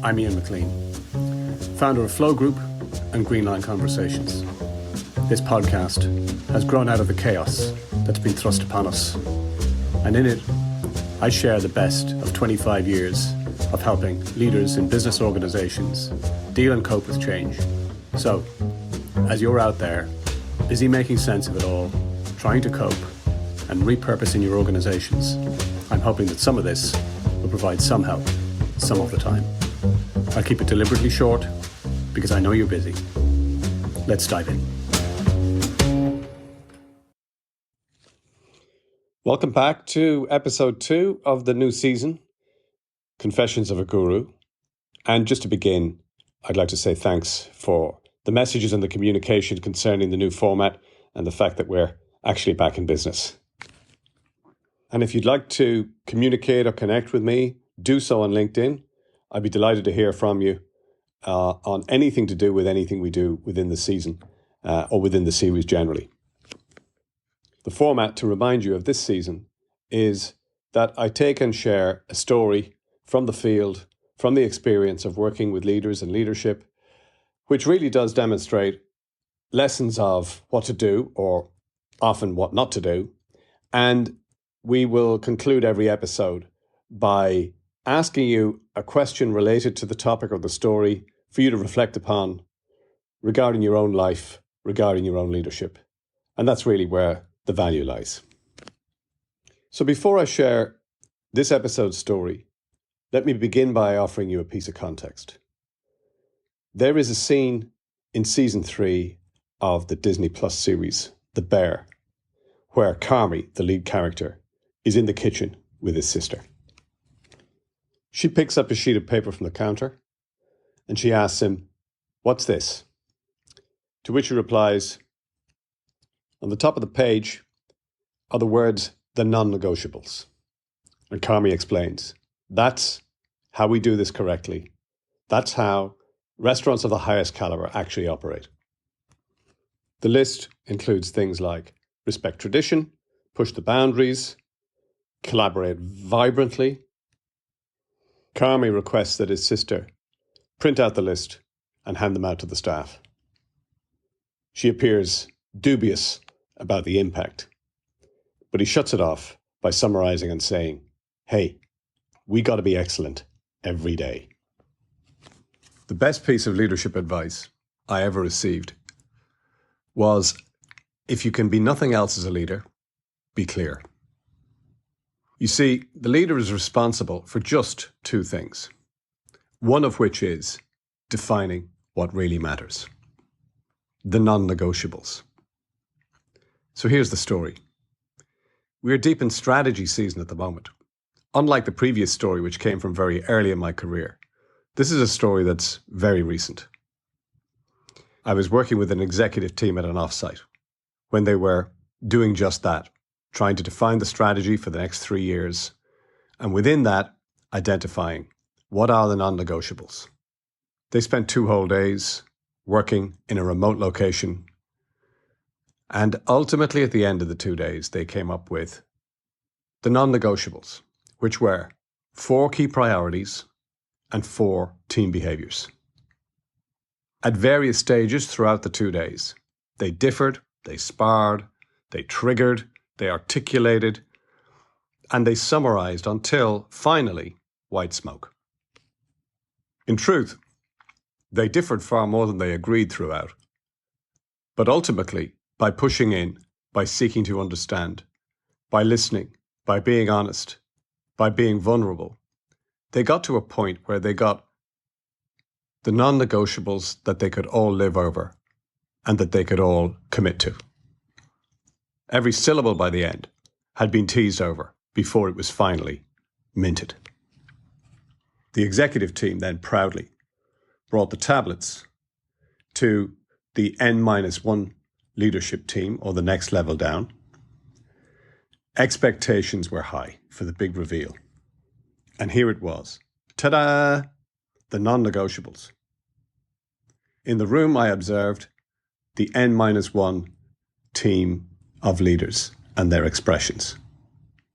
I'm Ian McClean, founder of Flow Group and GreenLine Conversations. This podcast has grown out of the chaos that's been thrust upon us, and in it, I share the best of 25 years of helping leaders in business organizations deal and cope with change. So, as you're out there, busy making sense of it all, trying to cope, and repurposing your organizations, I'm hoping that some of this will provide some help, some of the time. I'll keep it deliberately short because I know you're busy. Let's dive in. Welcome back to episode 2 of the new season, Confessions of a Guru. And just to begin, I'd like to say thanks for the messages and the communication concerning the new format and the fact that we're actually back in business. And if you'd like to communicate or connect with me, do so on LinkedIn. I'd be delighted to hear from you on anything to do with anything we do within the season or within the series generally. The format, to remind you of this season, is that I take and share a story from the field, from the experience of working with leaders and leadership, which really does demonstrate lessons of what to do or often what not to do. And we will conclude every episode by asking you a question related to the topic of the story for you to reflect upon regarding your own life, regarding your own leadership. And that's really where the value lies. So before I share this episode's story, let me begin by offering you a piece of context. There is a scene in season 3 of the Disney Plus series, The Bear, where Carmy, the lead character, is in the kitchen with his sister. She picks up a sheet of paper from the counter and she asks him, "What's this?" To which he replies, "On the top of the page are the words, the non-negotiables." And Carmy explains, "That's how we do this correctly. That's how restaurants of the highest caliber actually operate." The list includes things like respect tradition, push the boundaries, collaborate vibrantly. Carmy requests that his sister print out the list and hand them out to the staff. She appears dubious about the impact, but he shuts it off by summarizing and saying, "Hey, we got to be excellent every day." The best piece of leadership advice I ever received was, if you can be nothing else as a leader, be clear. You see, the leader is responsible for just 2 things, one of which is defining what really matters, the non-negotiables. So here's the story. We're deep in strategy season at the moment. Unlike the previous story, which came from very early in my career, this is a story that's very recent. I was working with an executive team at an offsite when they were doing just that, trying to define the strategy for the next 3 years, and within that, identifying what are the non-negotiables. They spent 2 whole days working in a remote location, and ultimately at the end of the 2 days, they came up with the non-negotiables, which were 4 key priorities and 4 team behaviors. At various stages throughout the 2 days, they differed, they sparred, they triggered, they articulated, and they summarized until, finally, white smoke. In truth, they differed far more than they agreed throughout. But ultimately, by pushing in, by seeking to understand, by listening, by being honest, by being vulnerable, they got to a point where they got the non-negotiables that they could all live over and that they could all commit to. Every syllable by the end had been teased over before it was finally minted. The executive team then proudly brought the tablets to the N-1 leadership team, or the next level down. Expectations were high for the big reveal. And here it was. Ta-da! The non-negotiables. In the room, I observed the N-1 team of leaders and their expressions,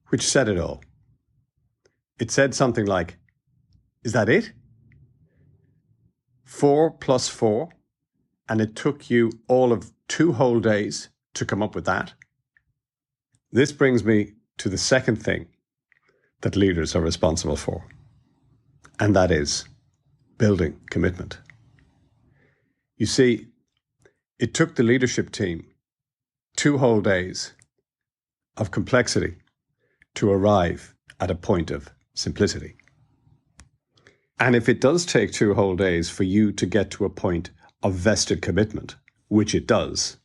which said it all. It said something like, "Is that it? 4 plus 4, and it took you all of 2 whole days to come up with that. This brings me to the second thing that leaders are responsible for, and that is building commitment. You see, it took the leadership team 2 whole days of complexity to arrive at a point of simplicity. And if it does take 2 whole days for you to get to a point of vested commitment, which it does,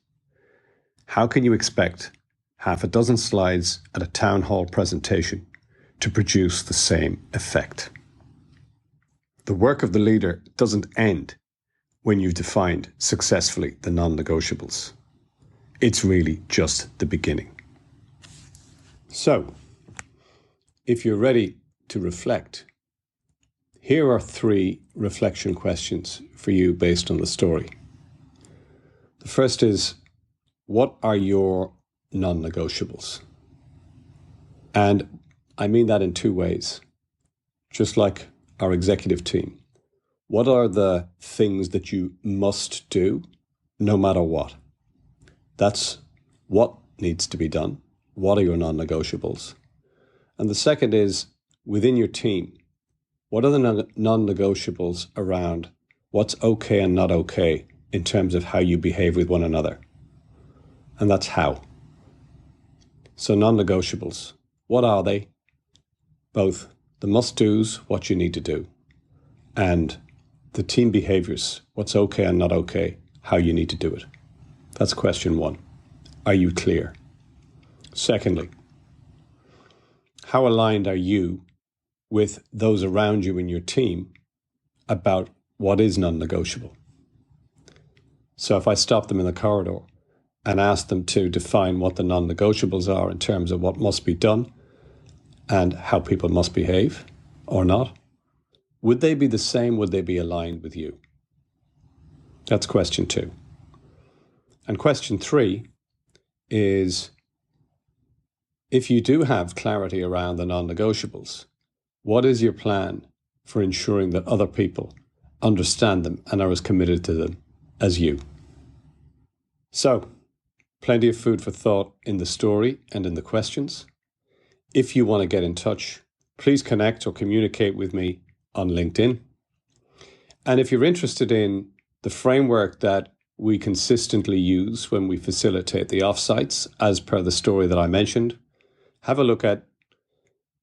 how can you expect half a dozen slides at a town hall presentation to produce the same effect? The work of the leader doesn't end when you've defined successfully the non-negotiables. It's really just the beginning. So, if you're ready to reflect, here are 3 reflection questions for you based on the story. The first is, what are your non-negotiables? And I mean that in 2 ways. Just like our executive team, what are the things that you must do no matter what? That's what needs to be done. What are your non-negotiables? And the second is, within your team, what are the non-negotiables around what's okay and not okay in terms of how you behave with one another? And that's how. So non-negotiables, what are they? Both the must-dos, what you need to do, and the team behaviors, what's okay and not okay, how you need to do it. That's question 1. Are you clear? Secondly, how aligned are you with those around you in your team about what is non-negotiable? So if I stop them in the corridor and ask them to define what the non-negotiables are in terms of what must be done and how people must behave or not, would they be the same? Would they be aligned with you? That's question 2. And question 3 is, if you do have clarity around the non-negotiables, what is your plan for ensuring that other people understand them and are as committed to them as you? So, plenty of food for thought in the story and in the questions. If you want to get in touch, please connect or communicate with me on LinkedIn. And if you're interested in the framework that we consistently use when we facilitate the offsites, as per the story that I mentioned, have a look at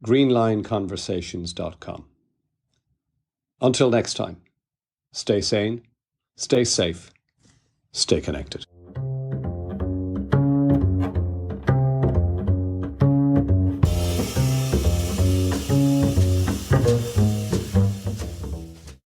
greenlineconversations.com. Until next time, stay sane, stay safe, stay connected.